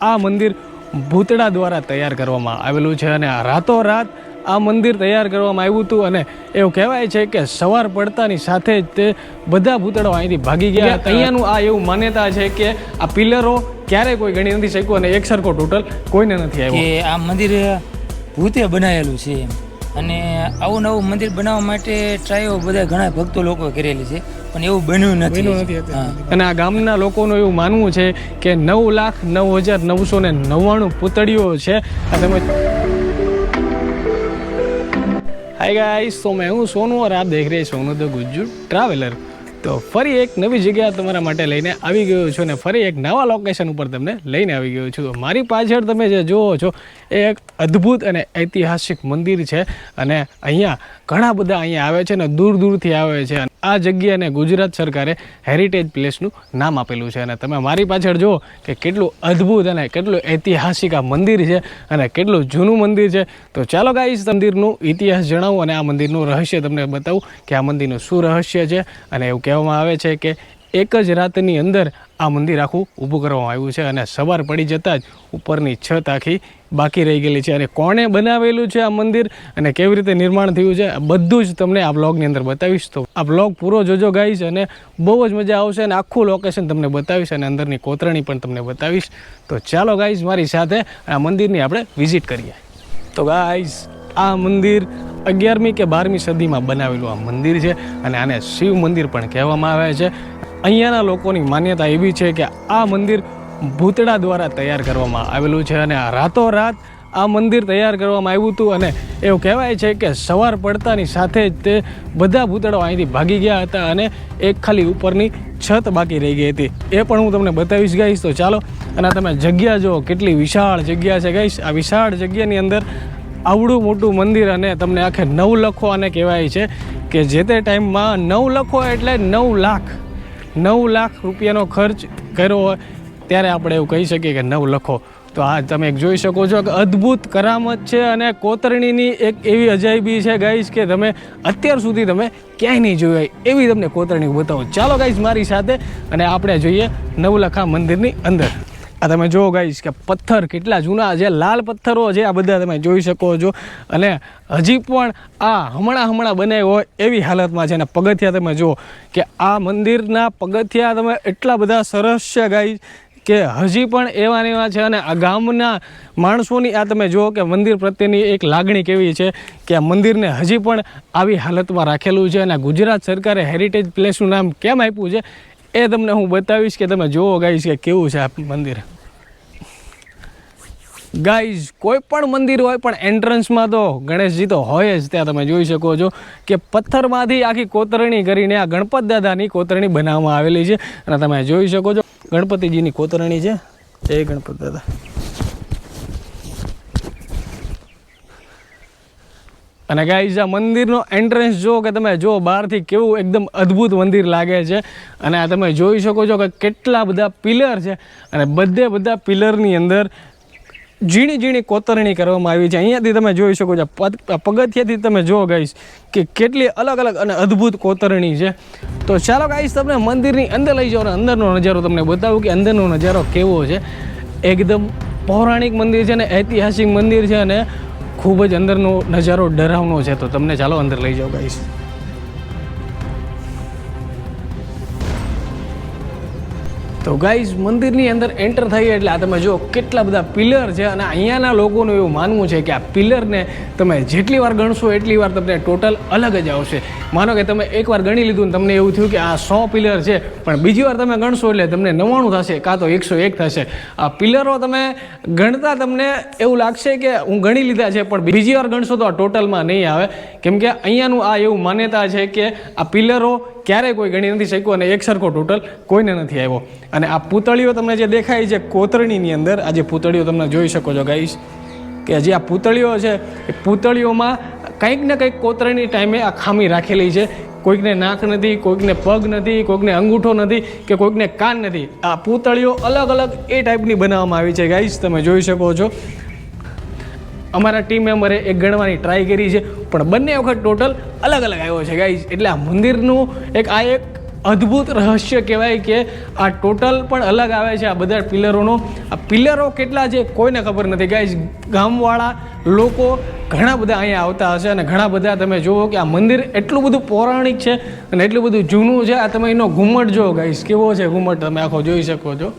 આ મંદિર ભૂતડા દ્વારા તૈયાર કરવામાં આવેલું છે અને રાતોરાત આ મંદિર તૈયાર કરવામાં આવ્યું હતું અને એવું કહેવાય છે કે સવાર પડતાની સાથે જ તે બધા ભૂતડાઓ અહીંથી ભાગી ગયા. અહીંયાનું આ એવું માન્યતા છે કે આ પિલરો ક્યારેય કોઈ ગણી નથી શક્યું અને એક સરખો ટોટલ કોઈને નથી આવ્યો. કે આ મંદિર ભૂતે બનાવેલું છે અને આવું નવું મંદિર બનાવવા માટે ટ્રાયો બધા ઘણા ભક્તો લોકો કરેલી છે પણ એવું બન્યું નથી. અને આ ગામના લોકોનું એવું માનવું છે કે 9,09,999 પૂતળીઓ છે. તમે हाय गाइस, तो मैं हूँ सोनू और आप देख रहे हैं सोनू द गुज्जू ट्रैवलर. તો ફરી એક નવી જગ્યા તમારા માટે લઈને આવી ગયો છું અને ફરી એક નવા લોકેશન ઉપર તમને લઈને આવી ગયો છું. તો મારી પાછળ તમે જે જુઓ છો એ એક અદ્ભુત અને ઐતિહાસિક મંદિર છે અને અહીંયા ઘણા બધા અહીંયા આવે છે અને દૂર દૂરથી આવે છે. આ જગ્યાને ગુજરાત સરકારે હેરિટેજ પ્લેસનું નામ આપેલું છે અને તમે મારી પાછળ જુઓ કે કેટલું અદ્ભુત અને કેટલું ઐતિહાસિક આ મંદિર છે અને કેટલું જૂનું મંદિર છે. તો ચાલો ગાઈસ, મંદિરનું ઇતિહાસ જણાવું અને આ મંદિરનું રહસ્ય તમને બતાવું કે આ મંદિરનું શું રહસ્ય છે. અને એવું કહેવામાં આવે છે કે એક જ રાતની અંદર આ મંદિર આખું ઊભું કરવામાં આવ્યું છે અને સવાર પડી જતાં જ ઉપરની છત આખી બાકી રહી ગયેલી છે. અને કોણે બનાવેલું છે આ મંદિર અને કેવી રીતે નિર્માણ થયું છે બધું જ તમને આ બ્લોગની અંદર બતાવીશ. તો આ બ્લોગ પૂરો જોજો ગાઈસ અને બહુ જ મજા આવશે અને આખું લોકેશન તમને બતાવીશ અને અંદરની કોતરણી પણ તમને બતાવીશ. તો ચાલો ગાઈસ, મારી સાથે આ મંદિરની આપણે વિઝિટ કરીએ. તો ગાઈસ, આ મંદિર 11મી કે 12મી સદીમાં બનાવેલું આ મંદિર છે અને આને શિવ મંદિર પણ કહેવામાં આવે છે. અહીંયાના લોકોની માન્યતા એવી છે કે આ મંદિર ભૂતડા દ્વારા તૈયાર કરવામાં આવેલું છે અને રાતોરાત આ મંદિર તૈયાર કરવામાં આવ્યું હતું અને એવું કહેવાય છે કે સવાર પડતાની સાથે જ તે બધા ભૂતડાઓ અહીંથી ભાગી ગયા હતા અને એક ખાલી ઉપરની છત બાકી રહી ગઈ હતી. એ પણ હું તમને બતાવીશ ગાઈશ. તો ચાલો, અને તમે જગ્યા જુઓ કેટલી વિશાળ જગ્યા છે ગાઈશ. આ વિશાળ જગ્યાની અંદર આવડું મોટું મંદિર અને તમને આખે 9 લખો આને કહેવાય છે કે જે તે ટાઈમમાં 9 લખો એટલે 9 લાખ રૂપિયાનો ખર્ચ કર્યો હોય ત્યારે આપણે એવું કહી શકીએ કે 9 લખો. તો આ તમે જોઈ શકો છો કે અદ્ભુત કરામત છે અને કોતરણીની એક એવી અજાયબી છે ગાઈસ કે તમે અત્યાર સુધી તમે ક્યાંય નહીં જોઈ હોય એવી તમને કોતરણી બતાવો. ચાલો ગાઈસ મારી સાથે અને આપણે જોઈએ નવલખા મંદિરની અંદર. આ તમે જુઓ ગાઈસ કે પથ્થર કેટલા જૂના છે, લાલ પથ્થરો છે આ બધા તમે જોઈ શકો છો અને હજી પણ આ હમણાં બનાવ્યો હોય એવી હાલતમાં છે. અને પગથિયા તમે જુઓ કે આ મંદિરના પગથિયા તમે એટલા બધા સરસ છે ગાઈસ કે હજી પણ એવા ને એવા છે. અને આ ગામના માણસોની આ તમે જુઓ કે મંદિર પ્રત્યેની એક લાગણી કેવી છે કે આ મંદિરને હજી પણ આવી હાલતમાં રાખેલું છે. અને ગુજરાત સરકારે હેરિટેજ પ્લેસનું નામ કેમ આપ્યું છે એ તમને હું બતાવીશ કે તમે જુઓ ગાઈશ કે કેવું છે આ મંદિર. ગાઈઝ, કોઈ પણ મંદિર હોય પણ એન્ટ્રન્સમાં તો ગણેશજી તો હોય જ. ત્યાં તમે જોઈ શકો છો કે પથ્થરમાંથી આખી કોતરણી કરીને આ ગણપત દાદાની કોતરણી બનાવવામાં આવેલી છે. અને તમે જોઈ શકો છો ગણપતિજીની કોતરણી છે. જય ગણપત દાદા. અને ગાઈઝ, આ મંદિરનો એન્ટ્રન્સ જો કે તમે જો બહારથી કેવું એકદમ અદ્ભુત મંદિર લાગે છે. અને આ તમે જોઈ શકો છો કે કેટલા બધા પિલર છે અને બધા પિલરની અંદર ઝીણી કોતરણી કરવામાં આવી છે. અહીંયાથી તમે જોઈ શકો છો પગથિયાથી તમે જુઓ ગાઈસ કે કેટલી અલગ અને અદ્ભુત કોતરણી છે. તો ચાલો ગાઈસ, તમને મંદિરની અંદર લઈ જાઓ અને અંદરનો નજારો તમને બતાવું કે અંદરનો નજારો કેવો છે. એકદમ પૌરાણિક મંદિર છે અને ઐતિહાસિક મંદિર છે અને ખૂબ જ અંદરનો નજારો ડરાવનો છે. તો તમને ચાલો અંદર લઈ જાઓ ગાઈસ. તો ગાઈઝ, મંદિરની અંદર એન્ટર થઈએ એટલે આ તમે જુઓ કેટલા બધા પિલર છે. અને અહીંયાના લોકોનું એવું માનવું છે કે આ પિલરને તમે જેટલી વાર ગણશો એટલી વાર તમને ટોટલ અલગ જ આવશે. માનો કે તમે એકવાર ગણી લીધું ને તમને એવું થયું કે આ 100 પિલર છે, પણ બીજી વાર તમે ગણશો એટલે તમને 99 થશે કાં તો 101 થશે. આ પિલરો તમે ગણતા તમને એવું લાગશે કે હું ગણી લીધા છે, પણ બીજી વાર ગણશો તો આ ટોટલમાં નહીં આવે. કેમ કે અહીંયાનું આ એવું માન્યતા છે કે આ પિલરો ક્યારેય કોઈ ગણી નથી શક્યું અને એક સરખો ટોટલ કોઈને નથી આવ્યો. અને આ પૂતળીઓ તમને જે દેખાય છે કોતરણીની અંદર, આ જે પૂતળીઓ તમને જોઈ શકો છો ગાઈસ કે જે આ પૂતળીઓ છે એ પૂતળીઓમાં કંઈક ને કંઈક કોતરણી ટાઈમે આ ખામી રાખેલી છે. કોઈકને નાક નથી, કોઈકને પગ નથી, કોઈકને અંગૂઠો નથી કે કોઈકને કાન નથી. આ પૂતળીઓ અલગ એ ટાઈપની બનાવવામાં આવી છે ગાઈસ. તમે જોઈ શકો છો અમારા ટીમ મેમ્બરે એક ગણવાની ટ્રાય કરી છે પણ બંને વખત ટોટલ અલગ આવ્યો છે ગાઈસ. એટલે આ મંદિરનું એક અદ્ભુત રહસ્ય કહેવાય કે આ ટોટલ પણ અલગ આવે છે આ બધા પિલરોનો. આ પિલરો કેટલા છે કોઈને ખબર નથી ગાઈઝ. ગામવાળા લોકો ઘણા બધા અહીંયા આવતા હશે અને ઘણા બધા તમે જુઓ કે આ મંદિર એટલું બધું પૌરાણિક છે અને એટલું બધું જૂનું છે. આ તમે એનો ઘુમ્મટ જુઓ ગાઈઝ, કેવો છે ઘુમ્મટ, તમે આખો જોઈ શકો છો.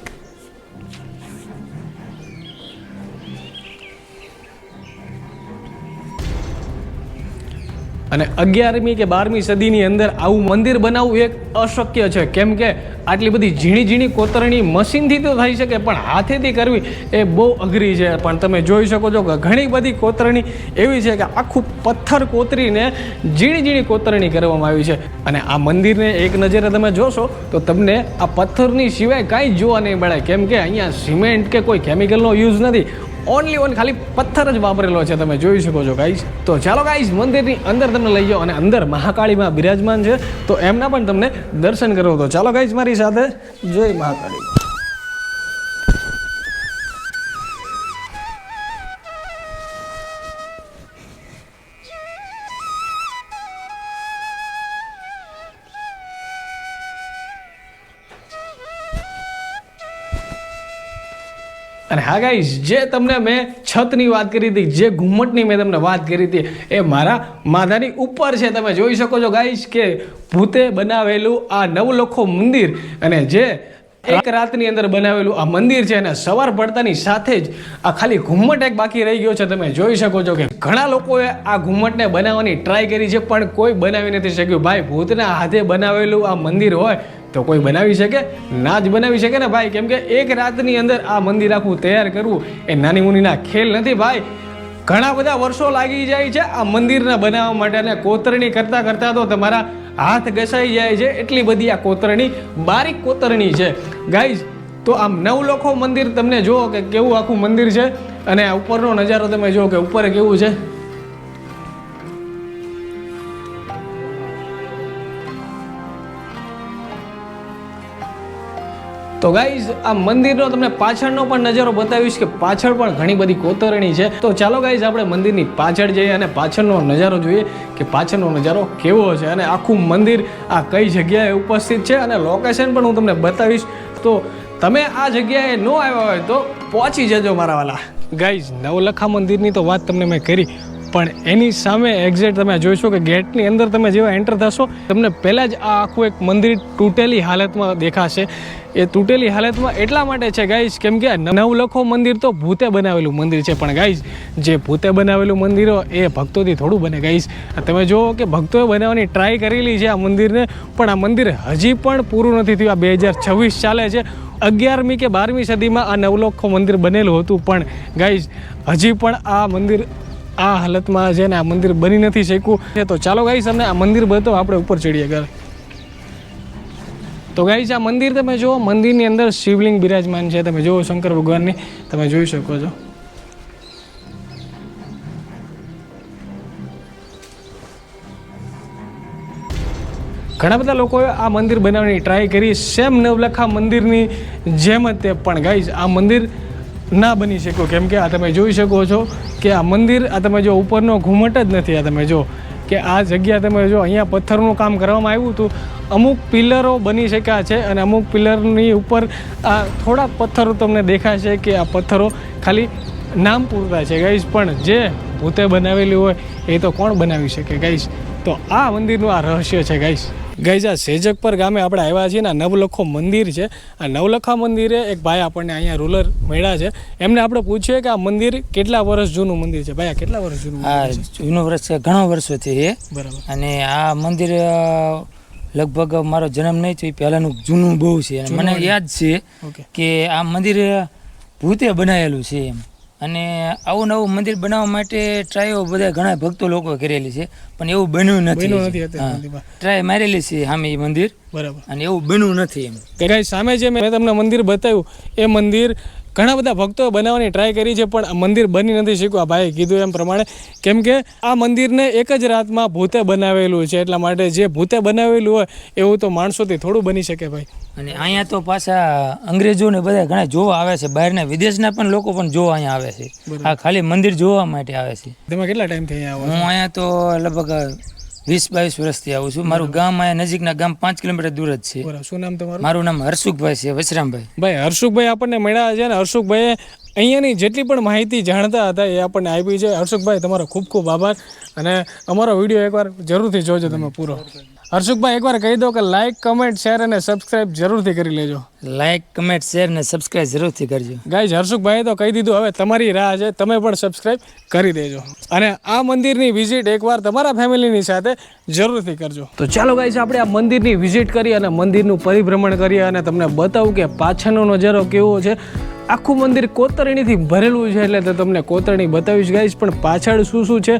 અને 11મી કે 12મી સદીની અંદર આવું મંદિર બનાવવું એક અશક્ય છે, કેમ કે આટલી બધી ઝીણી ઝીણી કોતરણી મશીનથી તો થઈ શકે પણ હાથેથી કરવી એ બહુ અઘરી છે. પણ તમે જોઈ શકો છો કે ઘણી બધી કોતરણી એવી છે કે આખું પથ્થર કોતરીને ઝીણી ઝીણી કોતરણી કરવામાં આવી છે. અને આ મંદિરને એક નજરે તમે જોશો તો તમને આ પથ્થરની સિવાય કાંઈ જોવા નહીં મળે, કેમ કે અહીંયા સિમેન્ટ કે કોઈ કેમિકલનો યુઝ નથી. ઓનલી ઓન ખાલી પથ્થર જ વાપરેલો છે, તમે જોઈ શકો છો ગાઈઝ. તો ચાલો ગાઈઝ મંદિરની અંદર તમને લઈ જાઓ અને અંદર મહાકાળીમાં બિરાજમાન છે તો એમના પણ તમને દર્શન કરો. તો ચાલો ગાઈઝ મારી સાથે, જય મહાકાળી. અને હા ગાઈઝ, જે તમને મેં છતની વાત કરી હતી, જે ઘુમ્મટની મેં તમને વાત કરી હતી, એ મારા માથાની ઉપર છે. તમે જોઈ શકો છો ગાઈઝ કે ભૂતે બનાવેલું આ નવલખો મંદિર અને જે એક રાતની અંદર બનાવેલું આ મંદિર છે અને સવાર પડતાની સાથે જ આ ખાલી ઘુમ્મટ એક બાકી રહી ગયો છે. તમે જોઈ શકો છો કે ઘણા લોકોએ આ ઘુમ્મટને બનાવવાની ટ્રાય કરી છે પણ કોઈ બનાવી નથી શક્યું. ભાઈ, ભૂતના હાથે બનાવેલું આ મંદિર હોય તો કોઈ બનાવી શકે? ના જ બનાવી શકે ને ભાઈ, કેમ કે એક રાતની અંદર આ મંદિર આખું તૈયાર કરવું એ નાની મુનીના ખેલ નથી ભાઈ. ઘણા બધા વર્ષો લાગી જાય છે આ મંદિરને બનાવવા માટે અને કોતરણી કરતાં કરતાં તો તમારા હાથ ઘસાઈ જાય છે, એટલી બધી આ કોતરણી બારીક કોતરણી છે ગાઈઝ. તો આમ નવલખો મંદિર તમને જુઓ કે કેવું આખું મંદિર છે અને આ ઉપરનો નજારો તમે જુઓ કે ઉપર કેવું છે. તો ગાઈઝ આ મંદિરનો તમને પાછળનો પણ નજારો બતાવીશ કે પાછળ પણ ઘણી બધી કોતરણી છે. તો ચાલો ગાઈઝ આપણે મંદિરની પાછળ જઈએ અને પાછળનો નજારો જોઈએ કે પાછળનો નજારો કેવો છે અને આખું મંદિર આ કઈ જગ્યાએ ઉપસ્થિત છે અને લોકેશન પણ હું તમને બતાવીશ. તો તમે આ જગ્યાએ ન આવ્યા હોય તો પહોંચી જજો મારા વાલા. ગાઈઝ, નવલખા મંદિરની તો વાત તમને મેં કરી પણ એની સામે એક્ઝેક્ટ તમે જોઈશો કે ગેટની અંદર તમે જેવા એન્ટર થશો તમને પહેલાં જ આ આખું એક મંદિર તૂટેલી હાલતમાં દેખાશે. એ તૂટેલી હાલતમાં એટલા માટે છે ગાઈઝ કેમ કે નવલખો મંદિર તો ભૂતે બનાવેલું મંદિર છે, પણ ગાઈઝ જે ભૂતે બનાવેલું મંદિરો એ ભક્તોથી થોડું બને ગાઈઝ. તમે જુઓ કે ભક્તોએ બનાવવાની ટ્રાય કરેલી છે આ મંદિરને, પણ આ મંદિર હજી પણ પૂરું નથી થયું. આ 2026 ચાલે છે. 11મી કે 12મી સદીમાં આ નવલખો મંદિર બનેલું હતું, પણ ગાઈઝ હજી પણ આ મંદિર આ હાલતમાં છે ને આ મંદિર બની નથી શક્યું. તો ચાલો ગાઈઝ અમને આ મંદિર બતાવો, આપણે ઉપર ચડીએ ઘરે. તો ગાઈઝ આ મંદિર તમે જુઓ, મંદિરની અંદર શિવલિંગ બિરાજમાન છે. તમે જુઓ શંકર ભગવાનની, તમે જોઈ શકો છો. ઘણા બધા લોકોએ આ મંદિર બનાવવાની ટ્રાય કરી સેમ નવલખા મંદિરની જેમ જ તે, પણ ગાઈઝ આ મંદિર ના બની શક્યો કેમ કે આ તમે જોઈ શકો છો કે આ મંદિર આ તમે જો ઉપરનો ઘુમ્મટ જ નથી. આ તમે જો કે આ જગ્યા તમે જો અહીંયા પથ્થરનું કામ કરવામાં આવ્યું હતું. અમુક પિલરો બની શક્યા છે અને અમુક પિલરની ઉપર આ થોડાક પથ્થરો તમને દેખાશે કે આ પથ્થરો ખાલી નામ પૂરતા છે ગાઈઝ, પણ જે ભૂતે બનાવેલી હોય એ તો કોણ બનાવી શકે ગાઈઝ. તો આ મંદિરનું આ રહસ્ય છે ગાઈઝ. ગાઈઝ આ સેજકપર ગામે આપણે આવ્યા છીએ ને આ નવલખો મંદિર છે. આ નવલખા મંદિરે એક ભાઈ આપણને અહીંયા રૂરલ મળ્યા છે, એમને આપણે પૂછીએ કે આ મંદિર કેટલા વર્ષ જૂનું મંદિર છે. ભાઈ આ કેટલા વર્ષ જૂનું? જૂનું વર્ષ છે, ઘણા વર્ષોથી છે. બરાબર. અને આ મંદિર લગભગ મારો જન્મ નહીં થયો પહેલાંનું જૂનું બહુ છે અને મને યાદ છે કે આ મંદિર ભૂતે બનાવેલું છે એમ. અને આવું નવું મંદિર બનાવવા માટે ટ્રાયો બધા ઘણા ભક્તો લોકો કરેલી છે પણ એવું બન્યું નથી. ટ્રાય મારેલી છે સામે એ મંદિર, બરાબર, અને એવું બન્યું નથી એમ. કે સામે જે મેં તમને મંદિર બતાવ્યું એ મંદિર ઘણા બધા ભક્તોએ બનાવવાની ટ્રાય કરી છે પણ મંદિર બની નથી શક્યું. આ ભાઈએ કીધું એમ પ્રમાણે, કેમ કે આ મંદિરને એક જ રાતમાં ભૂતે બનાવેલું છે, એટલા માટે જે ભૂતે બનાવેલું હોય એવું તો માણસોથી થોડું બની શકે ભાઈ. અને અહીંયા તો પાછા અંગ્રેજોને બધા ઘણા જોવા આવે છે, બહારના વિદેશના પણ લોકો પણ જોવા અહીંયા આવે છે. આ ખાલી મંદિર જોવા માટે આવે છે. તમે કેટલા ટાઈમથી અહીંયા આવો? હું અહીંયા તો લગભગ 20-22 વર્ષથી આવું છું. મારું ગામ અહીંયા નજીકના ગામ 5 કિલોમીટર દૂર જ છે. બરાબર. શું નામ તમારું? મારું નામ હર્ષુખભાઈ છે, વશરામભાઈ. ભાઈ હર્ષુખભાઈ આપણને મળ્યા છે ને હર્ષુખભાઈએ અહીંયાની જેટલી પણ માહિતી જાણતા હતા એ આપણને આપી છે. હર્ષુખભાઈ તમારો ખૂબ ખૂબ આભાર અને અમારો વિડીયો એકવાર જરૂરથી જોજો તમે પૂરો. હર્ષુખભાઈ એકવાર કહી દો કે લાઇક કમેન્ટ શેર અને સબસ્ક્રાઇબ જરૂરથી કરી લેજો. લાઇક કમેન્ટ શેર ને સબસ્ક્રાઇબ જરૂરથી કરજો. ગાઈઝ હર્ષુખભાઈએ તો કહી દીધું, હવે તમારી રાહ છે, તમે પણ સબસ્ક્રાઇબ કરી દેજો અને આ મંદિરની વિઝિટ એકવાર તમારા ફેમિલીની સાથે જરૂરથી કરજો. તો ચાલો ગાઈઝ આપણે આ મંદિરની વિઝિટ કરી અને મંદિરનું પરિભ્રમણ કરીએ અને તમને બતાવું કે પાછળનો નજારો કેવો છે. આખું મંદિર કોતરણીથી ભરેલું છે એટલે તો તમને કોતરણી બતાવીશ ગાઈશ, પણ પાછળ શું શું છે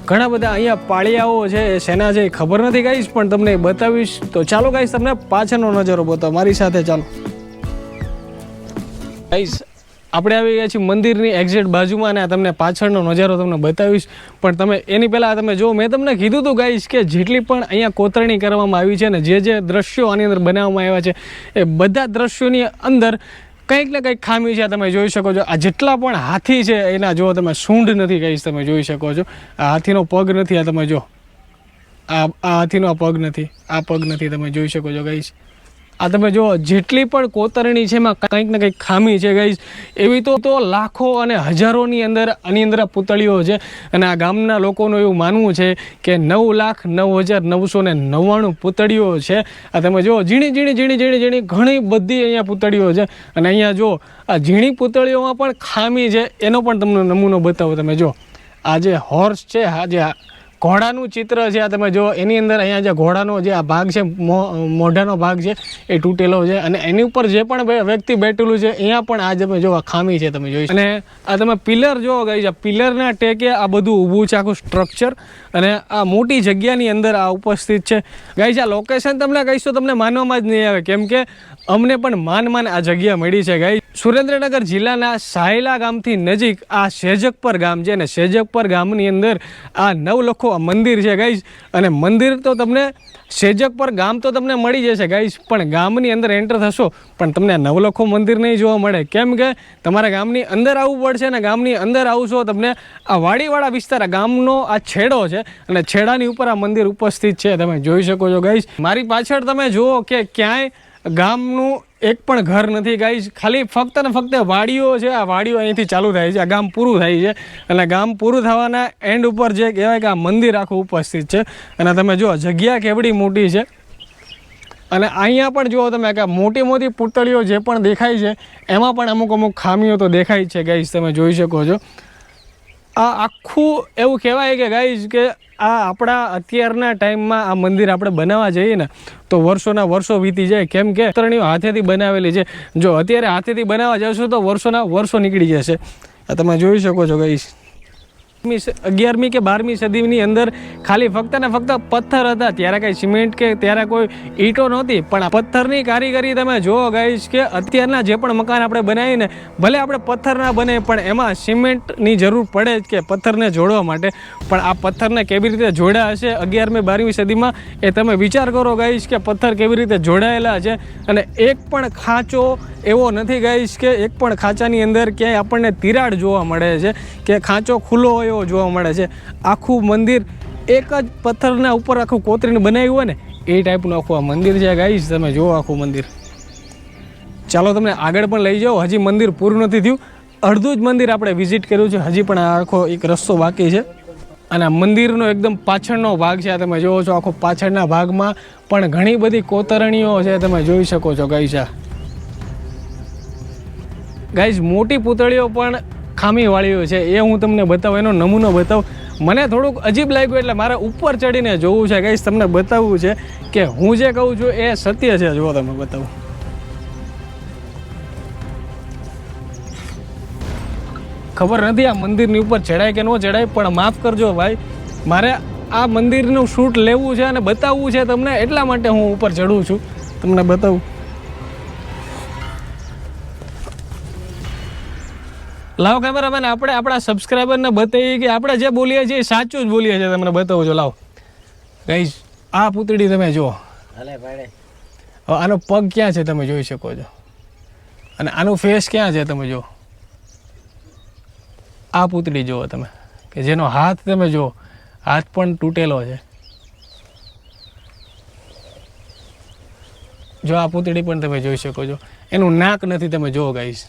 ઘણા બધા અહીંયા પાળિયાઓ છે એ શેના છે ખબર નથી ગાઈશ, પણ તમને બતાવીશ. તો ચાલો ગાઈશ તમને પાછળનો નજારો બતાવો મારી સાથે. ચાલો ગાઈશ આપણે આવી ગયા છીએ મંદિરની એક્ઝેક્ટ બાજુમાં અને તમને પાછળનો નજારો તમને બતાવીશ, પણ તમે એની પહેલાં તમે જો મેં તમને કીધું હતું ગાઈશ કે જેટલી પણ અહીંયા કોતરણી કરવામાં આવી છે ને જે દ્રશ્યો આની અંદર બનાવવામાં આવ્યા છે એ બધા દ્રશ્યોની અંદર કંઈક ને કંઈક ખામી છે. તમે જોઈ શકો છો આ જેટલા પણ હાથી છે એના જો તમે સૂંઢ નથી ગાઈશ, તમે જોઈ શકો છો આ હાથીનો પગ નથી, આ તમે જો આ હાથીનો પગ નથી, આ પગ નથી, તમે જોઈ શકો છો ગાઈશ. આ તમે જો જેટલી પણ કોતરણી છે એમાં કંઈક ને કંઈક ખામી છે ગાઈશ. એવી તો લાખો અને હજારોની અંદર આની અંદર પૂતળીઓ છે અને આ ગામના લોકોનું એવું માનવું છે કે 9,09,999 પૂતળીઓ છે. આ તમે જો ઝીણી ઘણી બધી અહીંયા પૂતળીઓ છે અને અહીંયા જો આ ઝીણી પૂતળીઓમાં પણ ખામી છે એનો પણ તમને નમૂનો બતાવો. તમે જો આ જે હોર્સ છે, આ જે ઘોડાનું ચિત્ર છે આ તમે જો એની અંદર અહીંયા જે ઘોડાનો જે આ ભાગ છે મોઢાનો ભાગ છે એ તૂટેલો છે અને એની ઉપર જે પણ વ્યક્તિ બેઠેલું છે અહીંયા પણ આ તમે જો આ ખામી છે તમે જોઈ. અને આ તમે પિલર જો ગઈ છે, પિલરના ટેકે આ બધું ઊભું છે આખું સ્ટ્રક્ચર અને આ મોટી જગ્યાની અંદર આ ઉપસ્થિત છે ગાઈઝ. આ લોકેશન તમને કહીશું તમને માનવામાં જ નહીં આવે, કેમ કે અમને પણ માન આ જગ્યા મળી છે ગાઈઝ. સુરેન્દ્રનગર જિલ્લાના સાયલા ગામથી નજીક આ શેજકપર ગામ છે અને શેજકપર ગામની અંદર આ નવલખો મંદિર છે ગાઈઝ. અને મંદિર તો તમને શેજકપર ગામ તો તમને મળી જશે ગાઈઝ, પણ ગામની અંદર એન્ટર થશો પણ તમને નવલખો મંદિર નહીં જોવા મળે, કેમ કે તમારા ગામની અંદર આવવું પડશે અને ગામની અંદર આવશો તમને આ વાડીવાળા વિસ્તાર ગામનો આ છેડો છે અને છેડાની ઉપર આ મંદિર ઉપસ્થિત છે, તમે જોઈ શકો છો ગાઈઝ. મારી પાછળ તમે જુઓ કે ક્યાંય ગામનું એક પણ ઘર નથી ગાઈઝ, ખાલી ફક્ત ને ફક્ત વાડીઓ છે. આ વાડીઓ અહીંથી ચાલુ થાય છે, આ ગામ પૂરું થાય છે અને ગામ પૂરું થવાના એન્ડ ઉપર જે કહેવાય કે આ મંદિર આખું ઉપસ્થિત છે. અને તમે જુઓ જગ્યા કેવડી મોટી છે અને અહીંયા પણ જુઓ તમે કે મોટી પૂતળીઓ જે પણ દેખાય છે એમાં પણ અમુક ખામીઓ તો દેખાય છે ગાઈઝ, તમે જોઈ શકો છો. આ આખું એવું કહેવાય કે ગાઈઝ કે આ આપણા અત્યારના ટાઈમમાં આ મંદિર આપણે બનાવવા જઈએ ને તો વર્ષોના વર્ષો વીતી જાય, કેમ કે કોતરણીઓ હાથેથી બનાવેલી છે. જો અત્યારે હાથેથી બનાવવા જશો તો વર્ષોના વર્ષો નીકળી જશે. આ તમે જોઈ શકો છો ગાઈઝ. 11મી કે 12મી સદીની અંદર ખાલી ફક્ત ને ફક્ત પથ્થર હતા, ત્યારે કંઈ સિમેન્ટ કે ત્યારે કોઈ ઈંટો નહોતી, પણ આ પથ્થરની કારીગરી તમે જુઓ ગાઈશ કે અત્યારના જે પણ મકાન આપણે બનાવીને ભલે આપણે પથ્થરના બને પણ એમાં સિમેન્ટની જરૂર પડે જ કે પથ્થરને જોડવા માટે, પણ આ પથ્થરને કેવી રીતે જોડ્યા હશે 11મી 12મી સદીમાં એ તમે વિચાર કરો ગાઈશ કે પથ્થર કેવી રીતે જોડાયેલા છે. અને એક પણ ખાંચો એવો નથી ગાઈશ કે એક પણ ખાંચાની અંદર ક્યાંય આપણને તિરાડ જોવા મળે છે કે ખાંચો ખુલ્લો હોય એવો જોવા મળે છે. આખું મંદિર એક જ પથ્થરના ઉપર આખું કોતરીને બનાવ્યું હોય ને એ ટાઈપનું આખું આ મંદિર છે ગાઈસ. તમે જુઓ આખું મંદિર. ચાલો તમને આગળ પણ લઈ જાઓ, હજી મંદિર પૂરું નથી થયું, અડધું જ મંદિર આપણે વિઝિટ કર્યું છે, હજી પણ આખો એક રસ્તો બાકી છે. અને આ મંદિરનો એકદમ પાછળનો ભાગ છે, તમે જોવો છો આખો પાછળના ભાગમાં પણ ઘણી બધી કોતરણીઓ છે, તમે જોઈ શકો છો ગાઈસ. ગાઈસ મોટી પૂતળીઓ પણ ખામીવાળીઓ છે એ હું તમને બતાવું, એનો નમૂનો બતાવું. મને થોડુંક અજીબ લાગ્યું એટલે મારે ઉપર ચડીને જોવું છે ગાઈસ, તમને બતાવવું છે કે હું જે કહું છું એ સત્ય છે. જો તમે બતાવું, ખબર નથી આ મંદિરની ઉપર ચડાય કે ન ચડાય, પણ માફ કરજો ભાઈ, મારે આ મંદિરનું શૂટ લેવું છે અને બતાવવું છે તમને, એટલા માટે હું ઉપર ચડું છું, તમને બતાવું. લાવો કેમેરામેન, આપણે આપણા સબસ્ક્રાઈબરને બતાવીએ કે આપણે જે બોલીએ છીએ સાચું જ બોલીએ છીએ, તમને બતાવું છો. લાવો ગાઈસ, આ પૂતળી તમે જુઓ, આનો પગ ક્યાં છે તમે જોઈ શકો છો અને આનું ફેસ ક્યાં છે તમે જુઓ. આ પૂતળી જુઓ તમે કે જેનો હાથ તમે જુઓ, હાથ પણ તૂટેલો છે. જો આ પૂતળી પણ તમે જોઈ શકો છો, એનું નાક નથી, તમે જુઓ ગાઈસ,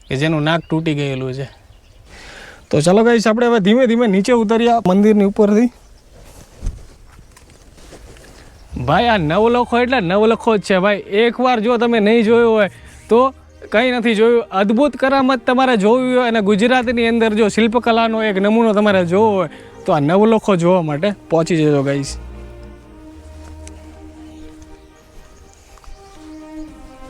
કે જેનું નાક તૂટી ગયેલું છે. તો ચાલો ગાઈસ આપણે હવે ધીમે ધીમે નીચે ઉતર્યા મંદિરની ઉપરથી. ભાઈ આ નવલખો એટલે નવલખો જ છે ભાઈ. એકવાર જો તમે નહીં જોયું હોય તો કંઈ નથી જોયું. અદ્ભુત કરામત તમારે જોવી હોય અને ગુજરાતની અંદર જો શિલ્પકલાનો એક નમૂનો તમારે જોવો હોય તો આ નવલખો જોવા માટે પહોંચી જજો ગાઈસ.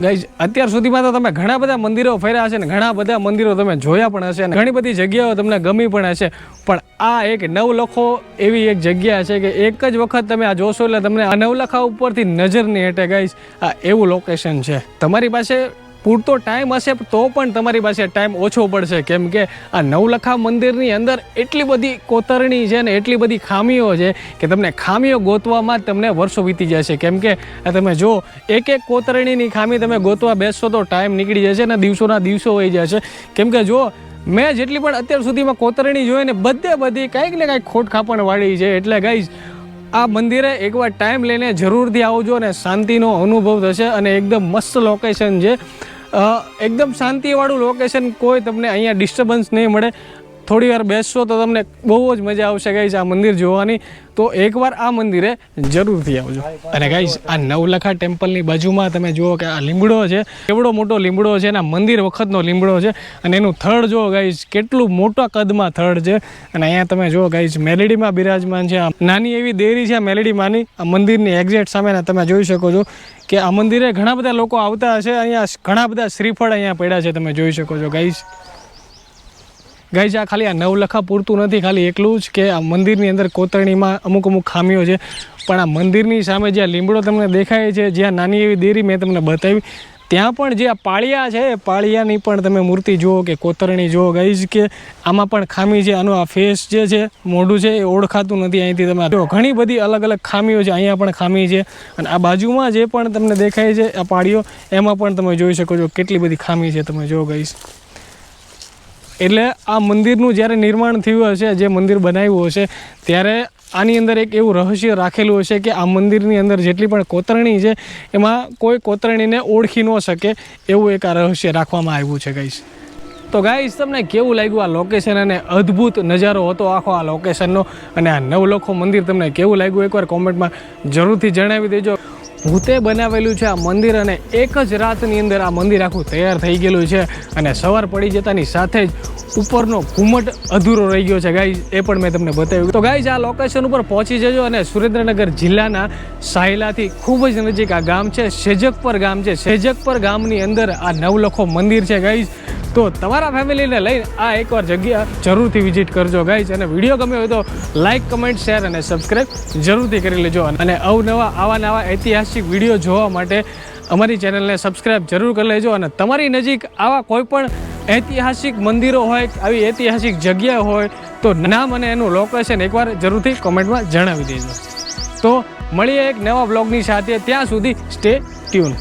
ગાઈઝ અત્યાર સુધીમાં તો તમે ઘણા બધા મંદિરો ફર્યા હશે ને ઘણા બધા મંદિરો તમે જોયા પણ હશે અને ઘણી બધી જગ્યાઓ તમને ગમી પણ હશે, પણ આ એક નવલખો એવી એક જગ્યા છે કે એક જ વખત તમે આ જોશો એટલે તમને આ નવલખા ઉપરથી નજર નહીં હટે ગાઈઝ. આ એવું લોકેશન છે. તમારી પાસે પૂરતો ટાઈમ હશે તો પણ તમારી પાસે ટાઈમ ઓછો પડશે, કેમ કે આ નવલખા મંદિરની અંદર એટલી બધી કોતરણી છે ને એટલી બધી ખામીઓ છે કે તમને ખામીઓ ગોતવામાં જ તમને વર્ષો વીતી જશે. કેમ કે તમે જો એક એક કોતરણીની ખામી તમે ગોતવા બેસશો તો ટાઈમ નીકળી જશે ને દિવસોના દિવસો વહી જશે. કેમ કે જો મેં જેટલી પણ અત્યાર સુધીમાં કોતરણી જોઈ ને બધી કાંઈક ને કાંઈક ખોટ ખાપણ વાળી છે. એટલે ગાઈઝ આ મંદિરે એકવાર ટાઈમ લઈને જરૂરથી આવજો અને શાંતિનો અનુભવ થશે અને એકદમ મસ્ત લોકેશન છે. એકદમ શાંતિવાળું લોકેશન, કોઈ તમને અહીંયા ડિસ્ટર્બન્સ નહીં મળે. થોડી વાર બેસશો તો તમને બહુ જ મજા આવશે ગાઈઝ આ મંદિર જોવાની. તો એકવાર આ મંદિરે જરૂરથી આવજો. અને ગાઈઝ આ નવલખા ટેમ્પલની બાજુમાં તમે જુઓ કે આ લીમડો છે, એવડો મોટો લીમડો છે અને મંદિર વખતનો લીમડો છે અને એનું થડ જુઓ ગાઈઝ, કેટલું મોટા કદમાં થડ છે. અને અહીંયા તમે જુઓ ગાઈઝ મેલેડીમાં બિરાજમાન છે. નાની એવી દેરી છે મેલેડીમાંની, આ મંદિરની એક્ઝેક્ટ સામે તમે જોઈ શકો છો કે આ મંદિરે ઘણા બધા લોકો આવતા હશે. અહીંયા ઘણા બધા શ્રીફળ અહીંયા પડ્યા છે, તમે જોઈ શકો છો ગાઈઝ. ગાઈઝ આ ખાલી આ નવલખા પૂરતું નથી ખાલી એકલું જ કે આ મંદિરની અંદર કોતરણીમાં અમુક ખામીઓ છે, પણ આ મંદિરની સામે જ્યાં લીમડો તમને દેખાય છે, જ્યાં નાની એવી દેરી મેં તમને બતાવી, ત્યાં પણ જે આ પાળિયા છે પાળિયાની પણ તમે મૂર્તિ જુઓ કે કોતરણી જુઓ ગાઈઝ, કે આમાં પણ ખામી છે. આનો આ ફેસ જે છે, મોઢું છે, એ ઓળખાતું નથી અહીંથી. તમે જો ઘણી બધી અલગ અલગ ખામીઓ છે. અહીંયા પણ ખામી છે અને આ બાજુમાં જે પણ તમને દેખાય છે આ પાળીઓ, એમાં પણ તમે જોઈ શકો છો કેટલી બધી ખામી છે. તમે જુઓ ગાઈઝ. એટલે આ મંદિરનું જ્યારે નિર્માણ થયું હશે, જે મંદિર બનાવ્યું હશે, ત્યારે આની અંદર એક એવું રહસ્ય રાખેલું હશે કે આ મંદિરની અંદર જેટલી પણ કોતરણી છે એમાં કોઈ કોતરણીને ઓળખી ન શકે, એવું એક આ રહસ્ય રાખવામાં આવ્યું છે ગાઈસ. તો ગાઈસ તમને કેવું લાગ્યું આ લોકેશન અને અદ્ભુત નજારો હતો આખો આ લોકેશનનો, અને આ નવલખો મંદિર તમને કેવું લાગ્યું એકવાર કોમેન્ટમાં જરૂરથી જણાવી દેજો. ભૂતે બનાવેલું છે આ મંદિર અને એક જ રાતની અંદર આ મંદિર આખું તૈયાર થઈ ગયેલું છે અને સવાર પડી જતાની સાથે જ ઉપરનો ઘુમટ અધૂરો રહી ગયો છે ગાઈઝ, એ પણ મેં તમને બતાવ્યું. તો ગાઈઝ આ લોકેશન ઉપર પહોંચી જજો અને સુરેન્દ્રનગર જિલ્લાના સાયલાથી ખૂબ જ નજીક આ ગામ છે, સેજકપર ગામ છે. સેજકપર ગામની અંદર આ નવલખો મંદિર છે ગાઈઝ. તો તમારા ફેમિલીને લઈને આ એકવાર જગ્યા જરૂરથી વિઝિટ કરજો ગાઈઝ. અને વિડીયો ગમ્યો હોય તો લાઇક, કમેન્ટ, શેર અને સબસ્ક્રાઈબ જરૂરથી કરી લેજો. અને અવનવા આવા નવા ઐતિહાસિક વિડીયો જોવા માટે અમારી ચેનલને સબસ્ક્રાઈબ જરૂર કરી લેજો. અને તમારી નજીક આવા કોઈ પણ ઐતિહાસિક મંદિરો હોય, આવી ઐતિહાસિક જગ્યા હોય તો નામ અને એનું લોકેશન એકવાર જરૂરથી કોમેન્ટમાં જણાવી દેજો. તો મળીએ એક નવા બ્લોગની સાથે. ત્યાં સુધી સ્ટે ટ્યુન.